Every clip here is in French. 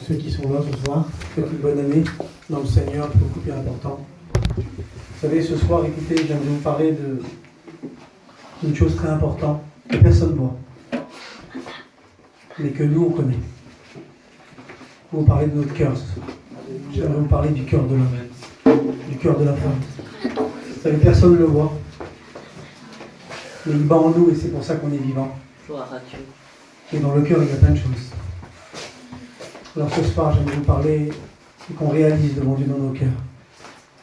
Ceux qui sont là ce soir, faites une bonne année dans le Seigneur, beaucoup plus important. Vous savez, ce soir, écoutez, j'aimerais vous parler d'une chose très importante que personne ne voit, mais que nous, on connaît. Vous parlez de notre cœur ce soir. J'aimerais vous parler du cœur de l'homme, du cœur de la femme. Vous savez, personne ne le voit, mais il bat en nous et c'est pour ça qu'on est vivant. Et dans le cœur, il y a plein de choses. Alors ce soir, j'aimerais vous parler et qu'on réalise devant Dieu dans nos cœurs.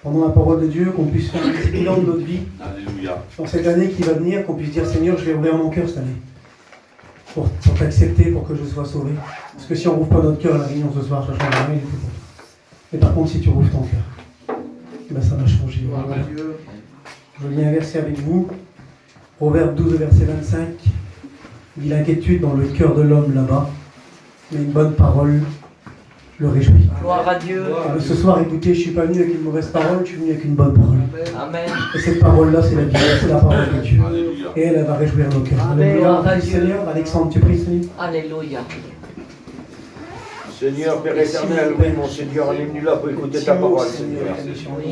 Pendant la parole de Dieu, qu'on puisse faire un petit bilan de notre vie. Alléluia. Dans cette année qui va venir, qu'on puisse dire Seigneur, je vais ouvrir mon cœur cette année. Pour t'accepter, pour que je sois sauvé. Parce que si on n'ouvre pas notre cœur à la réunion ce soir, ça ne change rien du tout. Mais par contre, si tu rouvres ton cœur, ben ça va changer. Voilà. Je lis un verset avec vous. Proverbe 12, verset 25. Il dit l'inquiétude dans le cœur de l'homme là-bas, mais une bonne parole le réjouit. Gloire à Dieu. Et ce soir, écoutez, je ne suis pas venu avec une mauvaise parole, je suis venu avec une bonne parole. Amen. Et cette parole-là, c'est la Bible, c'est la parole de Dieu. Alléluia. Et elle va réjouir nos cœurs. Alléluia. Alléluia. Seigneur, Alexandre, tu pries, Seigneur. Alléluia. Seigneur, Père éternel, oui, mon Seigneur, on est venu là pour écouter ta parole, Seigneur.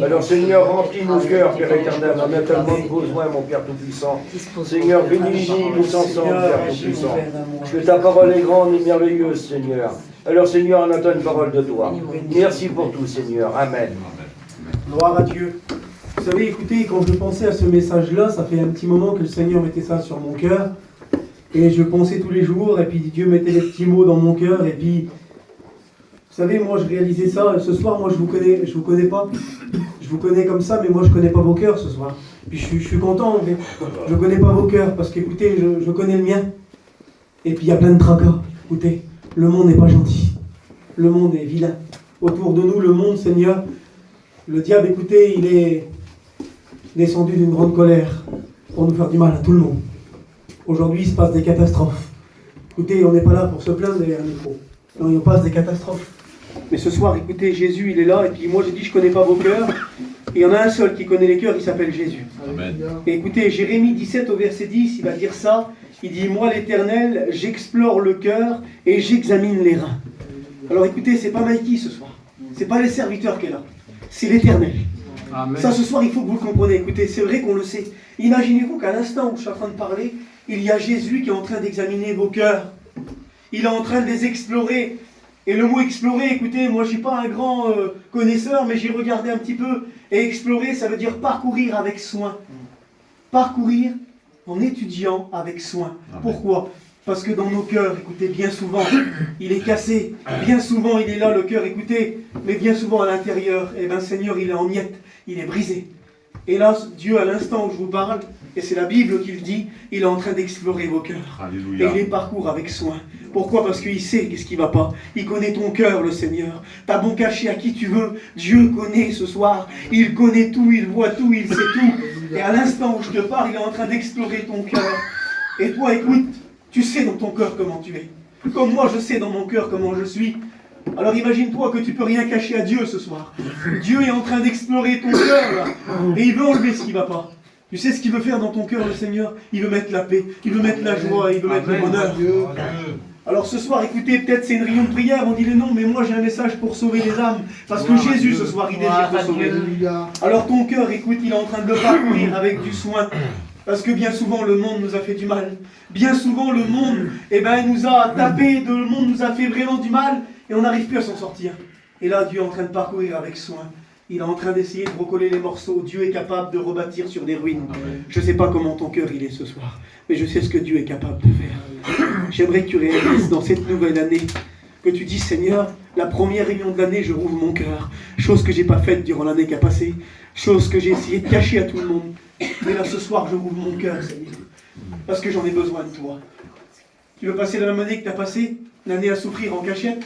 Alors, Seigneur, remplis nos cœurs, Père éternel, on a tellement de besoins, mon Père Tout-Puissant. Seigneur, bénis-nous ensemble, Père Tout-Puissant. Parce que ta parole est grande et merveilleuse, Seigneur. Alors, Seigneur, on attend une parole de toi. Merci pour tout, Seigneur. Amen. Gloire à Dieu. Vous savez, écoutez, quand je pensais à ce message-là, ça fait un petit moment que le Seigneur mettait ça sur mon cœur. Et je pensais tous les jours, et puis Dieu mettait des petits mots dans mon cœur, et puis... Vous savez, moi je réalisais ça, ce soir, moi je vous connais pas. Je vous connais comme ça, mais moi je connais pas vos cœurs ce soir. Puis je suis content, mais je connais pas vos cœurs, parce qu'écoutez, je connais le mien. Et puis il y a plein de tracas. Écoutez, le monde n'est pas gentil. Le monde est vilain. Autour de nous, le monde, Seigneur, le diable, écoutez, il est descendu d'une grande colère pour nous faire du mal à tout le monde. Aujourd'hui, il se passe des catastrophes. Écoutez, on n'est pas là pour se plaindre derrière un micro. Non, il se passe des catastrophes. Mais ce soir, écoutez, Jésus, il est là, et puis moi j'ai dit, je ne connais pas vos cœurs. Et il y en a un seul qui connaît les cœurs, il s'appelle Jésus. Amen. Et écoutez, Jérémie 17 au verset 10, il va dire ça. Il dit, moi l'Éternel, j'explore le cœur et j'examine les reins. Alors écoutez, c'est pas Mikey ce soir. C'est pas les serviteurs qui est là. C'est l'Éternel. Amen. Ça, ce soir, il faut que vous le compreniez. Écoutez, c'est vrai qu'on le sait. Imaginez-vous qu'à l'instant où je suis en train de parler, il y a Jésus qui est en train d'examiner vos cœurs. Il est en train de les explorer. Et le mot explorer, écoutez, moi je ne suis pas un grand connaisseur, mais j'ai regardé un petit peu. Et explorer, ça veut dire parcourir avec soin. Parcourir en étudiant avec soin. Amen. Pourquoi ? Parce que dans nos cœurs, écoutez, bien souvent, il est cassé. Bien souvent, il est là, le cœur, écoutez. Mais bien souvent, à l'intérieur, eh bien, Seigneur, il est en miettes. Il est brisé. Et là, Dieu, à l'instant où je vous parle, et c'est la Bible qui le dit, il est en train d'explorer vos cœurs. Alléluia. Et il les parcourt avec soin. Pourquoi ? Parce qu'il sait qu'est-ce qui ne va pas. Il connaît ton cœur, le Seigneur. T'as bon caché à qui tu veux. Dieu connaît ce soir. Il connaît tout, il voit tout, il sait tout. Et à l'instant où je te parle, il est en train d'explorer ton cœur. Et toi, écoute, tu sais dans ton cœur comment tu es. Comme moi, je sais dans mon cœur comment je suis. Alors imagine-toi que tu ne peux rien cacher à Dieu ce soir. Dieu est en train d'explorer ton cœur là, et il veut enlever ce qui ne va pas. Tu sais ce qu'il veut faire dans ton cœur, le Seigneur ? Il veut mettre la paix, il veut mettre la joie, il veut mettre le bonheur. Alors ce soir, écoutez, peut-être c'est une réunion de prière, on dit les non, mais moi j'ai un message pour sauver les âmes. Parce que Jésus ce soir, il désire te sauver. Alors ton cœur, écoute, il est en train de le parcourir avec du soin. Parce que bien souvent, le monde nous a fait du mal. Bien souvent, le monde, nous a tapé, le monde nous a fait vraiment du mal. Et on n'arrive plus à s'en sortir. Et là, Dieu est en train de parcourir avec soin. Il est en train d'essayer de recoller les morceaux. Dieu est capable de rebâtir sur des ruines. Amen. Je ne sais pas comment ton cœur il est ce soir, mais je sais ce que Dieu est capable de faire. J'aimerais que tu réalises dans cette nouvelle année, que tu dis, Seigneur, la première réunion de l'année, je rouvre mon cœur. Chose que je n'ai pas faite durant l'année qui a passé. Chose que j'ai essayé de cacher à tout le monde. Mais là, ce soir, je rouvre mon cœur, Seigneur. Parce que j'en ai besoin de toi. Tu veux passer la même année que tu as passé ? Une année à souffrir en cachette ?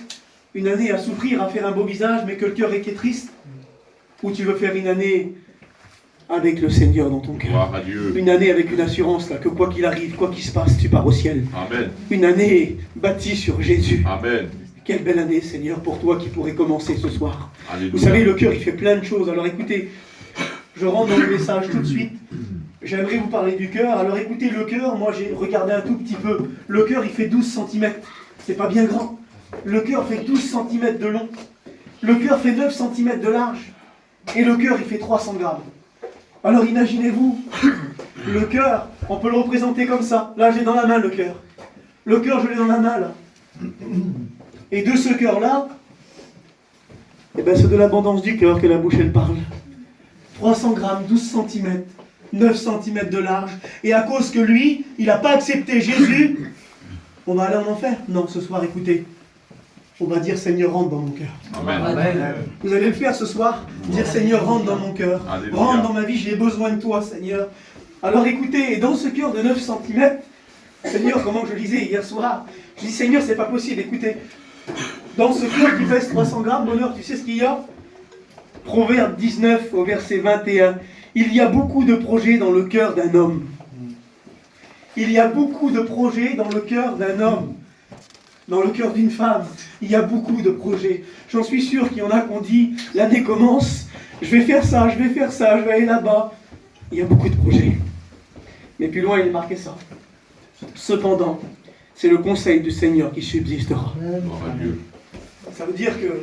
Une année à souffrir, à faire un beau visage, mais que le cœur est triste ? Ou tu veux faire une année avec le Seigneur dans ton cœur ? Une année avec une assurance, là, que quoi qu'il arrive, quoi qu'il se passe, tu pars au ciel. Amen. Une année bâtie sur Jésus. Amen. Quelle belle année, Seigneur, pour toi qui pourrait commencer ce soir. Alléluia. Vous savez, le cœur, il fait plein de choses. Alors écoutez, je rentre dans le message tout de suite. J'aimerais vous parler du cœur. Alors écoutez, le cœur, moi j'ai regardé un tout petit peu. Le cœur, il fait 12 cm. C'est pas bien grand. Le cœur fait 12 cm de long. Le cœur fait 9 cm de large. Et le cœur, il fait 300 grammes. Alors imaginez-vous, le cœur, on peut le représenter comme ça. Là, j'ai dans la main le cœur. Le cœur, je l'ai dans la main, là. Et de ce cœur-là, eh ben, c'est de l'abondance du cœur que la bouche, elle parle. 300 grammes, 12 cm, 9 cm de large. Et à cause que lui, il n'a pas accepté Jésus, on va aller en enfer. Non, ce soir, écoutez, on va dire Seigneur, rentre dans mon cœur. Amen. Amen. Vous allez le faire ce soir, dire Seigneur, rentre dans mon cœur. Alléluia. Rentre dans ma vie, j'ai besoin de toi, Seigneur. Alors écoutez, et dans ce cœur de 9 cm, Seigneur, comment je lisais hier soir, je dis Seigneur, c'est pas possible, écoutez. Dans ce cœur qui pèse 300 grammes, bonheur, tu sais ce qu'il y a? Proverbe 19 au verset 21. Il y a beaucoup de projets dans le cœur d'un homme. Il y a beaucoup de projets dans le cœur d'un homme. Dans le cœur d'une femme. Il y a beaucoup de projets. J'en suis sûr qu'il y en a qui ont dit, l'année commence, je vais faire ça, je vais faire ça, je vais aller là-bas. Il y a beaucoup de projets. Mais plus loin, il est marqué ça. Cependant, c'est le conseil du Seigneur qui subsistera. Gloire à Dieu. Ça veut dire que,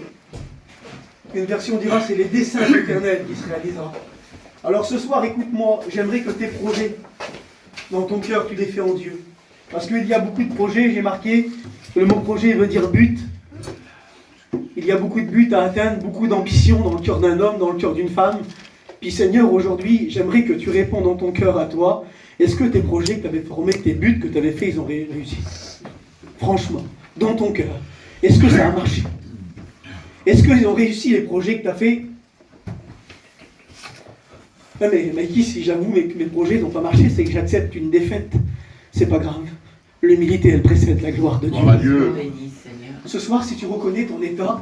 une version dira, c'est les desseins de l'Éternel qui se réalisera. Alors ce soir, écoute-moi, j'aimerais que tes projets, dans ton cœur, tu les fais en Dieu. Parce qu'il y a beaucoup de projets, j'ai marqué, le mot projet veut dire but. Il y a beaucoup de buts à atteindre, beaucoup d'ambition dans le cœur d'un homme, dans le cœur d'une femme. Puis Seigneur, aujourd'hui, j'aimerais que tu réponds dans ton cœur à toi. Est-ce que tes projets que tu avais formés, tes buts que tu avais faits, ils ont réussi? Franchement, dans ton cœur, est-ce que ça a marché? Est-ce qu'ils ont réussi les projets que tu as faits? Mais Mikey, si j'avoue que mes projets n'ont pas marché, c'est que j'accepte une défaite. C'est pas grave. L'humilité, elle précède la gloire de Dieu. Gloire à Dieu. Ce soir, si tu reconnais ton état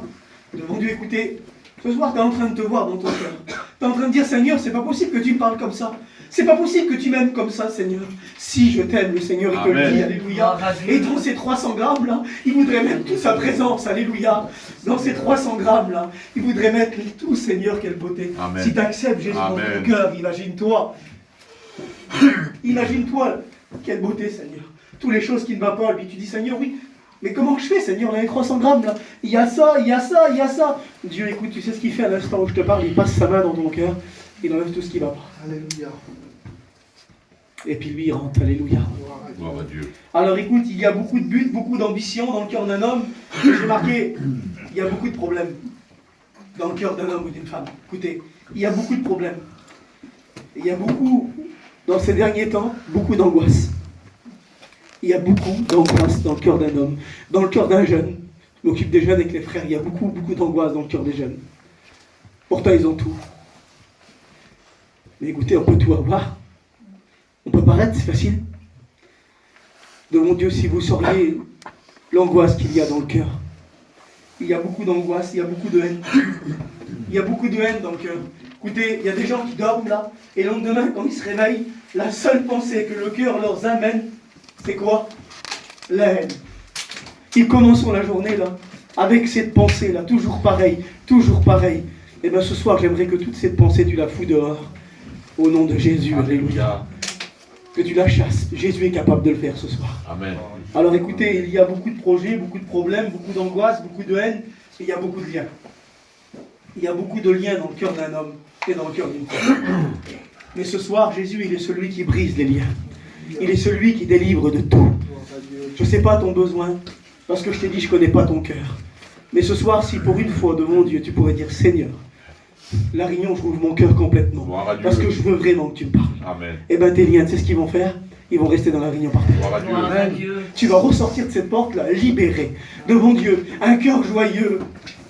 devant Dieu, écoutez, ce soir, tu es en train de te voir dans ton cœur. Tu es en train de dire, Seigneur, c'est pas possible que tu me parles comme ça. C'est pas possible que tu m'aimes comme ça, Seigneur. Si je t'aime, le Seigneur, il te le dit, alléluia. Et dans ces 300 grammes là, il voudrait mettre toute sa présence, alléluia. Dans ces 300 grammes là, il voudrait mettre tout, Seigneur, quelle beauté. Amen. Si tu acceptes Jésus dans ton cœur, imagine-toi. Imagine-toi, quelle beauté, Seigneur. Toutes les choses qui ne vont pas, puis tu dis, Seigneur, oui, mais comment je fais, Seigneur, dans les 300 grammes là? Il y a ça, il y a ça, il y a ça. Dieu, écoute, tu sais ce qu'il fait à l'instant où je te parle, il passe sa main dans ton cœur, il enlève tout ce qui ne va pas. Alléluia. Et puis lui, il rentre, alléluia. Gloire à Dieu. Alors écoute, il y a beaucoup de buts, beaucoup d'ambition dans le cœur d'un homme. J'ai marqué, il y a beaucoup de problèmes dans le cœur d'un homme ou d'une femme. Écoutez, il y a beaucoup de problèmes. Il y a beaucoup, dans ces derniers temps, beaucoup d'angoisse. Il y a beaucoup d'angoisse dans le cœur d'un homme. Dans le cœur d'un jeune, je m'occupe des jeunes avec les frères, il y a beaucoup d'angoisse dans le cœur des jeunes. Pourtant, ils ont tout. Mais écoutez, on peut tout avoir. On peut paraître, c'est facile. De mon Dieu, si vous sauriez l'angoisse qu'il y a dans le cœur. Il y a beaucoup d'angoisse, il y a beaucoup de haine. Il y a beaucoup de haine dans le cœur. Écoutez, il y a des gens qui dorment là, et le lendemain, quand ils se réveillent, la seule pensée que le cœur leur amène, c'est quoi? La haine. Ils commencent la journée là, avec cette pensée là, toujours pareil, toujours pareil. Et bien ce soir, j'aimerais que toute cette pensée, tu la fous dehors. Au nom de Jésus, alléluia. Que tu la chasses. Jésus est capable de le faire ce soir. Amen. Alors écoutez, il y a beaucoup de projets, beaucoup de problèmes, beaucoup d'angoisse, beaucoup de haine, et il y a beaucoup de liens. Il y a beaucoup de liens dans le cœur d'un homme et dans le cœur d'une femme. Mais ce soir, Jésus, il est celui qui brise les liens. Il est celui qui délivre de tout. Je ne sais pas ton besoin, parce que je t'ai dit, je ne connais pas ton cœur. Mais ce soir, si pour une fois devant Dieu, tu pourrais dire, Seigneur, la réunion, je rouvre mon cœur complètement. Gloire à Dieu. Parce que je veux vraiment que tu me parles. Amen. Et bien tes liens, tu sais ce qu'ils vont faire? Ils vont rester dans la réunion par terre. Gloire à Dieu. Gloire à Dieu. Tu vas ressortir de cette porte-là, libéré, devant Dieu, un cœur joyeux.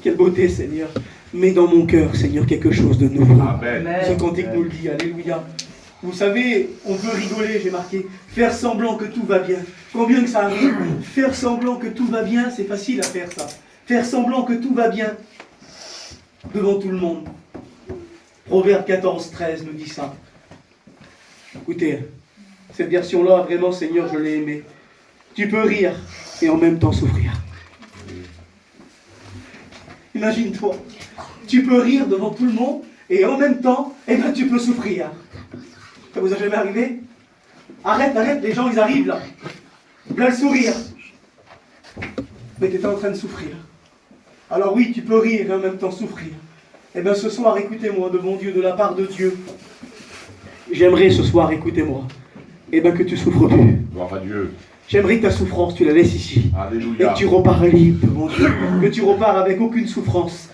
Quelle beauté, Seigneur. Mets dans mon cœur, Seigneur, quelque chose de nouveau. Amen. Ce cantique nous le dit, alléluia. Vous savez, on peut rigoler, j'ai marqué, faire semblant que tout va bien. Combien que ça arrive? Faire semblant que tout va bien, c'est facile à faire ça. Faire semblant que tout va bien devant tout le monde. Proverbe 14, 13 nous dit ça. Écoutez, cette version-là, vraiment, Seigneur, je l'ai aimée. Tu peux rire et en même temps souffrir. Imagine-toi, tu peux rire devant tout le monde et en même temps, eh ben, tu peux souffrir. Ça vous a jamais arrivé? Arrête, les gens, ils arrivent là. Plein le sourire. mais tu étais en train de souffrir. Alors oui, tu peux rire et en même temps souffrir. Eh bien ce soir, écoutez-moi, devant Dieu, de la part de Dieu. J'aimerais ce soir, écoutez-moi, eh bien que tu souffres plus. Gloire à Dieu. J'aimerais que ta souffrance, tu la laisses ici. Alléluia. Et que tu repars libre devant Dieu. Que tu repars avec aucune souffrance.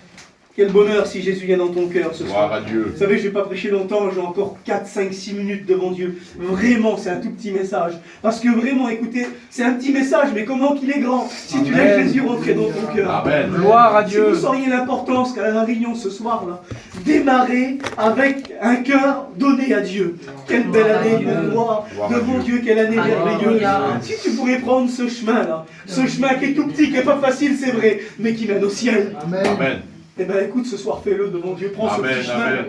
Quel bonheur si Jésus vient dans ton cœur ce soir. Gloire à Dieu. Vous savez, je ne vais pas prêcher longtemps, j'ai encore 4, 5, 6 minutes devant Dieu. Vraiment, c'est un tout petit message. Parce que vraiment, écoutez, c'est un petit message, mais comment qu'il est grand. Si tu laisses Jésus rentrer dans ton cœur. Amen. Gloire à Dieu. Si vous sauriez l'importance qu'a la réunion ce soir-là, démarrer avec un cœur donné à Dieu. Quelle belle année pour moi, devant Dieu, quelle année merveilleuse. Si tu pourrais prendre ce chemin-là, ce chemin qui est tout petit, qui n'est pas facile, c'est vrai, mais qui mène au ciel. Amen. Eh bien écoute, ce soir, fais-le devant Dieu, prends ce Amen, petit chemin. amen.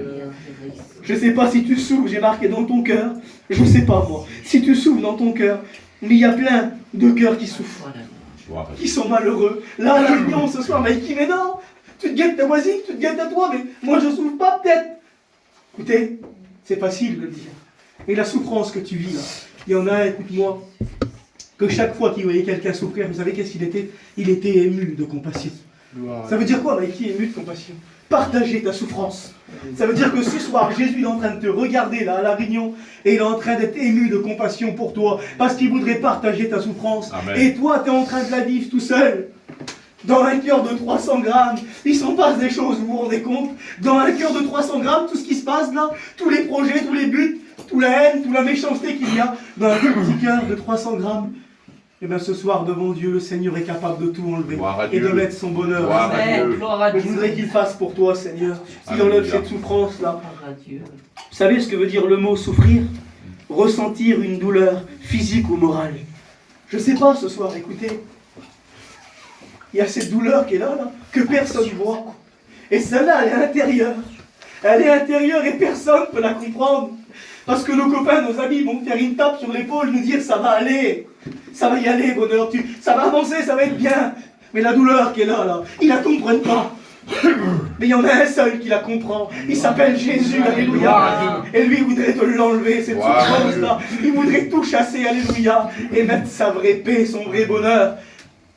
Je ne sais pas si tu souffres, j'ai marqué dans ton cœur, je ne sais pas moi, si tu souffres dans ton cœur, mais il y a plein de cœurs qui souffrent, Gloire à qui Dieu. sont malheureux. Là, à la réunion ce soir, mais qui, mais non, tu te guettes ta voisine, tu te guettes à toi, mais moi je ne souffre pas peut-être. Écoutez, c'est facile de le dire. Et la souffrance que tu vis là, il y en a un, écoute-moi, que chaque fois qu'il voyait quelqu'un souffrir, vous savez qu'est-ce qu'il était? Il était ému de compassion. Ça veut dire quoi, Mikey, ému de compassion? Partager ta souffrance. Ça veut dire que ce soir, Jésus est en train de te regarder là à la réunion et il est en train d'être ému de compassion pour toi parce qu'il voudrait partager ta souffrance. Amen. Et toi, tu es en train de la vivre tout seul. Dans un cœur de 300 grammes, il s'en passe des choses, vous vous rendez compte? Dans un cœur de 300 grammes, tout ce qui se passe là, tous les projets, tous les buts, toute la haine, toute la méchanceté qu'il y a, dans un petit cœur de 300 grammes, et bien ce soir, devant Dieu, le Seigneur est capable de tout enlever Gloire à et de Dieu. mettre son bonheur. Gloire à Dieu. Mais je voudrais qu'il fasse pour toi, Seigneur, qu'il Alléluia. enlève cette souffrance-là. Vous savez ce que veut dire le mot souffrir? Ressentir une douleur physique ou morale. Je ne sais pas ce soir, écoutez. Il y a cette douleur qui est là, que personne ne voit. Et celle-là, elle est intérieure. Elle est intérieure et personne ne peut la comprendre. Parce que nos copains, nos amis vont me faire une tape sur l'épaule, nous dire ça va aller. Ça va y aller, bonheur. Ça va avancer, ça va être bien. Mais la douleur qui est là, ils ne la comprennent pas. Mais il y en a un seul qui la comprend. Il s'appelle Jésus, alléluia. Et lui, il voudrait te l'enlever, cette souffrance-là. Il voudrait tout chasser, alléluia. Et mettre sa vraie paix, son vrai bonheur.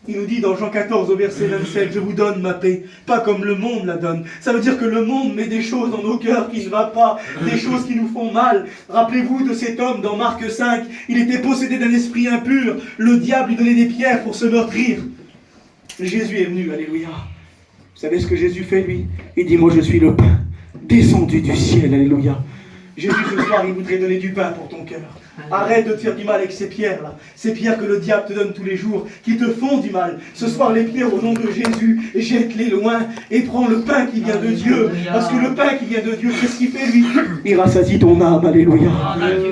Il nous dit dans Jean 14 au verset 27, je vous donne ma paix, pas comme le monde la donne. Ça veut dire que le monde met des choses dans nos cœurs qui ne vont pas, des choses qui nous font mal. Rappelez-vous de cet homme dans Marc 5, il était possédé d'un esprit impur. Le diable lui donnait des pierres pour se meurtrir. Jésus est venu, alléluia. Vous savez ce que Jésus fait, lui? Il dit, moi je suis le pain descendu du ciel, alléluia. Jésus, ce soir, il voudrait donner du pain pour ton cœur. Arrête de te faire du mal avec ces pierres-là. Ces pierres que le diable te donne tous les jours, qui te font du mal. Ce soir, les pierres, au nom de Jésus, jette-les loin et prends le pain qui vient de Dieu. Parce que le pain qui vient de Dieu, qu'est-ce qu'il fait, lui? Il rassasie ton âme, alléluia.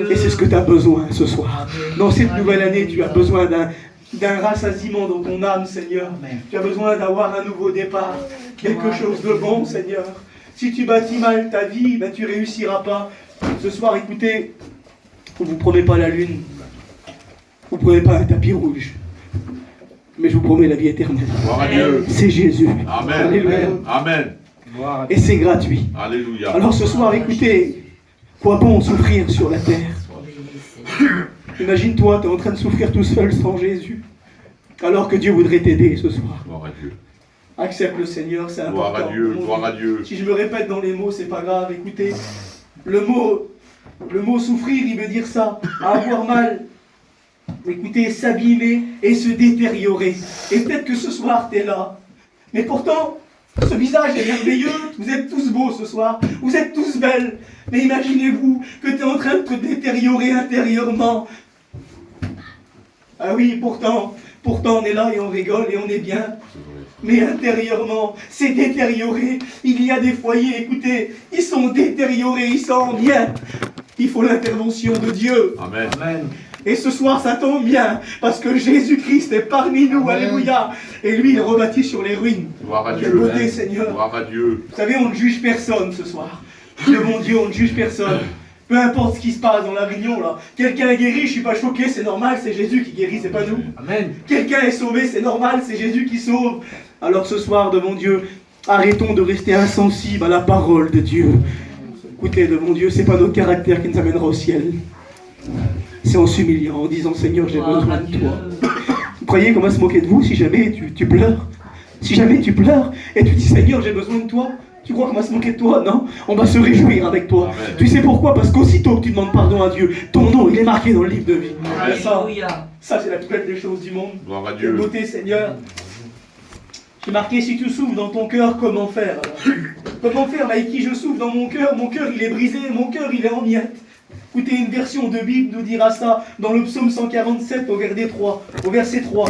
Et c'est ce que tu as besoin ce soir. Dans cette nouvelle année, tu as besoin d'un rassasiement dans ton âme, Seigneur. Tu as besoin d'avoir un nouveau départ. Quelque chose de bon, Seigneur. Si tu bâtis mal ta vie, ben, tu ne réussiras pas. Ce soir, écoutez, vous ne prenez pas la lune, vous ne prenez pas un tapis rouge, mais je vous promets la vie éternelle. Gloire à Dieu. C'est Jésus. Amen. Alléluia. Amen. Et c'est gratuit. Alléluia. Alors ce soir, écoutez, quoi bon souffrir sur la terre? Imagine-toi, tu es en train de souffrir tout seul sans Jésus, alors que Dieu voudrait t'aider ce soir. Gloire à Dieu. Accepte le Seigneur, c'est important. Gloire à Dieu. Gloire à Dieu. Si je me répète dans les mots, c'est pas grave. Écoutez, le mot souffrir, il veut dire ça, avoir mal. Écoutez, s'abîmer et se détériorer. Et peut-être que ce soir, tu es là. Mais pourtant, ce visage est merveilleux. Vous êtes tous beaux ce soir. Vous êtes tous belles. Mais imaginez-vous que tu es en train de te détériorer intérieurement. Ah oui, pourtant, on est là et on rigole et on est bien. Mais intérieurement, c'est détérioré. Il y a des foyers, écoutez, ils sont détériorés, ils sont bien. Il faut l'intervention de Dieu. Amen. Amen. Et ce soir, ça tombe bien, parce que Jésus-Christ est parmi nous, alléluia. Et lui, il rebâtit sur les ruines. Gloire à Quelle Dieu. beauté, Seigneur. Gloire à Dieu. Vous savez, on ne juge personne ce soir. Devant Dieu, on ne juge personne. Peu importe ce qui se passe dans la réunion, là. Quelqu'un est guéri, je ne suis pas choqué, c'est normal, c'est Jésus qui guérit, c'est pas nous. Amen. Quelqu'un est sauvé, c'est normal, c'est Jésus qui sauve. Alors ce soir, devant Dieu, arrêtons de rester insensibles à la parole de Dieu. Écoutez, devant Dieu, c'est pas notre caractère qui nous amènera au ciel. C'est en s'humiliant, en disant, Seigneur, j'ai besoin de toi. croyez qu'on va se moquer de vous si jamais tu pleures? Si jamais tu pleures et tu dis Seigneur, j'ai besoin de toi, tu crois qu'on va se moquer de toi? Non, on va se réjouir avec toi. Amen. Tu sais pourquoi? Parce qu'aussitôt que tu demandes pardon à Dieu, ton nom il est marqué dans le livre de vie. Et ça c'est la plus belle des choses du monde. Gloire à Quelle Dieu. beauté, Seigneur. J'ai marqué si tu souffres dans ton cœur, comment faire? Alors, comment faire, Maïki? Je souffre dans mon cœur il est brisé, mon cœur il est en miettes. Écoutez, une version de Bible nous dira ça dans le psaume 147 au verset 3.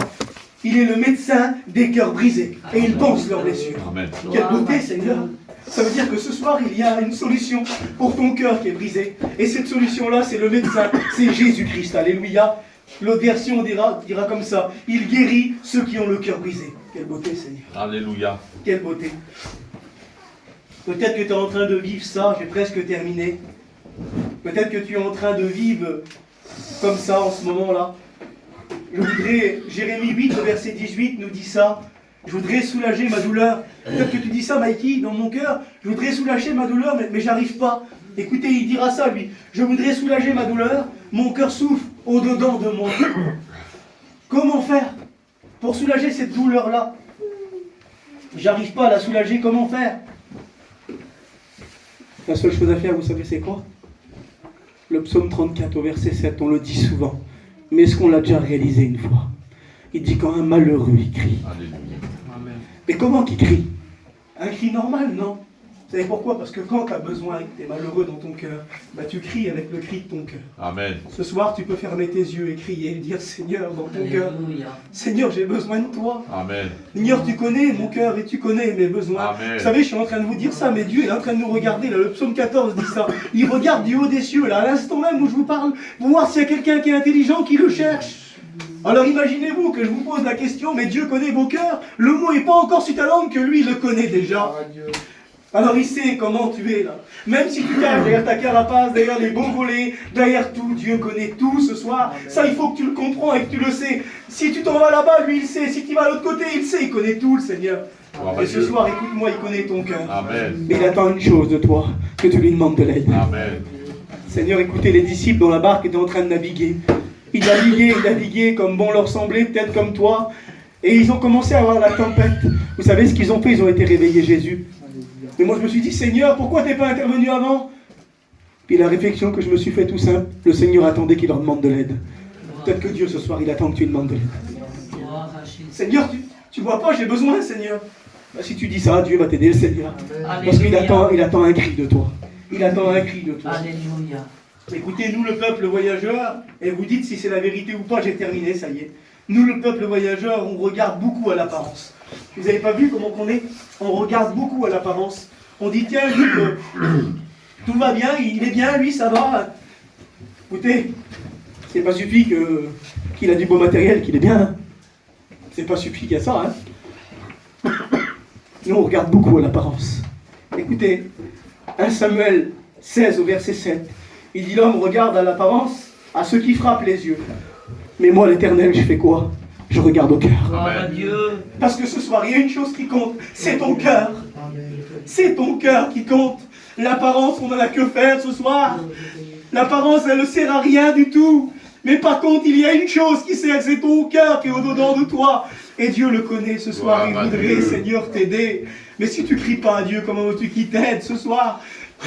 Il est le médecin des cœurs brisés et il pense leurs blessures. Amen. Quelle beauté, Seigneur! Ça veut dire que ce soir, il y a une solution pour ton cœur qui est brisé. Et cette solution-là, c'est le médecin, c'est Jésus-Christ. Alléluia! L'autre version dira comme ça. Il guérit ceux qui ont le cœur brisé. Quelle beauté, Seigneur! Alléluia. Quelle beauté! Peut-être que tu es en train de vivre ça, j'ai presque terminé. Peut-être que tu es en train de vivre comme ça en ce moment-là. Je voudrais, Jérémie 8, verset 18 nous dit ça. Je voudrais soulager ma douleur. Peut-être que tu dis ça, Mikey, dans mon cœur. Je voudrais soulager ma douleur, mais j'arrive pas. Écoutez, il dira ça, lui. Je voudrais soulager ma douleur, mon cœur souffre au-dedans de moi. Comment faire pour soulager cette douleur-là? J'arrive pas à la soulager, comment faire? La seule chose à faire, vous savez, c'est quoi? Le psaume 34 au verset 7, on le dit souvent. Mais est-ce qu'on l'a déjà réalisé une fois? Il dit quand un malheureux, il crie. Alléluia. Mais comment qu'il crie? Un cri normal, non? Vous savez pourquoi? Parce que quand tu as besoin, que tu es malheureux dans ton cœur, bah tu cries avec le cri de ton cœur. Amen. Ce soir, tu peux fermer tes yeux et crier et dire Seigneur dans ton cœur. Seigneur, j'ai besoin de toi. Amen. Seigneur, tu connais mon cœur et tu connais mes besoins. Amen. Vous savez, je suis en train de vous dire ça, mais Dieu est en train de nous regarder. Là, le psaume 14 dit ça. Il regarde du haut des cieux, là, à l'instant même où je vous parle, pour voir s'il y a quelqu'un qui est intelligent, qui le cherche. Alors imaginez-vous que je vous pose la question, mais Dieu connaît vos cœurs. Le mot n'est pas encore sur ta langue que lui, il le connaît déjà. Alors il sait comment tu es là. Même si tu caches derrière ta carapace, derrière les bons volets, derrière tout, Dieu connaît tout ce soir. Ça, il faut que tu le comprends et que tu le sais. Si tu t'en vas là-bas, lui, il sait. Si tu vas à l'autre côté, il sait. Il connaît tout, le Seigneur. Gloire à Et ce Dieu. soir, écoute-moi, il connaît ton cœur. Amen. Mais il attend une chose de toi, que tu lui demandes de l'aide. Amen. Seigneur, écoutez, les disciples dans la barque étaient en train de naviguer. Ils naviguaient comme bon leur semblait, peut-être comme toi. Et ils ont commencé à avoir la tempête. Vous savez ce qu'ils ont fait? Ils ont été réveiller Jésus. Mais moi je me suis dit, Seigneur, pourquoi t'es pas intervenu avant? Puis la réflexion que je me suis fait tout simple, le Seigneur attendait qu'il leur demande de l'aide. Peut-être que Dieu ce soir, il attend que tu lui demandes de l'aide. Seigneur, tu vois pas, j'ai besoin, Seigneur. Bah, si tu dis ça, Dieu va t'aider, le Seigneur. Parce qu'il attend un cri de toi. Il attend un cri de toi. Alléluia. Écoutez, nous le peuple voyageur, et vous dites si c'est la vérité ou pas, j'ai terminé, ça y est. Nous le peuple voyageur, on regarde beaucoup à l'apparence. Vous n'avez pas vu comment qu'on est? On regarde beaucoup à l'apparence. On dit tiens, lui, tout va bien, il est bien, lui, ça va. Écoutez, c'est pas suffi qu'il a du beau matériel, qu'il est bien. Hein. C'est pas suffi qu'il y a ça. Hein. Nous, on regarde beaucoup à l'apparence. Écoutez, 1 Samuel 16 au verset 7. Il dit l'homme regarde à l'apparence, à ce qui frappe les yeux. Mais moi, l'Éternel, je fais quoi? Je regarde au cœur. Gloire à Dieu. Parce que ce soir, il y a une chose qui compte, c'est ton cœur. C'est ton cœur qui compte. L'apparence, on n'en a que faire ce soir. L'apparence, elle ne sert à rien du tout. Mais par contre, il y a une chose qui sert, c'est ton cœur qui est au-dedans de toi. Et Dieu le connaît ce soir, il voudrait, Seigneur, t'aider. Mais si tu ne cries pas à Dieu, comment veux-tu qu'il t'aide ce soir?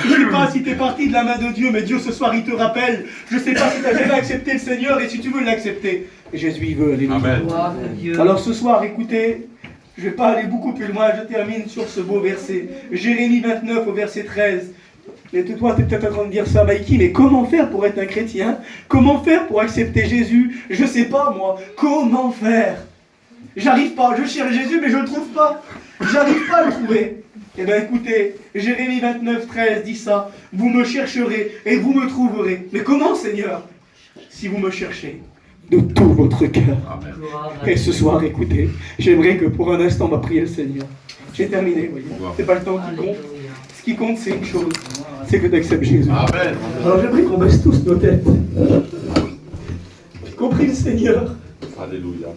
Je ne sais pas si tu es parti de la main de Dieu, mais Dieu ce soir il te rappelle. Je ne sais pas si tu as jamais accepté le Seigneur et si tu veux l'accepter. Jésus il veut, alléluia. Amen. Gloire à Dieu. Alors ce soir, écoutez, je ne vais pas aller beaucoup plus loin, je termine sur ce beau verset. Jérémie 29 au verset 13. Mais toi, tu es peut-être en train de dire ça, Mikey, mais comment faire pour être un chrétien? Comment faire pour accepter Jésus? Je ne sais pas moi. Comment faire? J'arrive pas, je cherche Jésus, mais je ne le trouve pas. J'arrive pas à le trouver. Eh bien écoutez, Jérémie 29, 13 dit ça. Vous me chercherez et vous me trouverez. Mais comment, Seigneur? Si vous me cherchez de tout votre cœur. Amen. Gloire à Et Dieu. ce soir, écoutez, j'aimerais que pour un instant, on va prier le Seigneur. J'ai terminé, vous voyez. C'est pas le temps qui compte. Alléluia. Ce qui compte, c'est une chose. C'est que tu acceptes Jésus. Amen. Alors j'aimerais qu'on baisse tous nos têtes. J'ai compris le Seigneur. Alléluia.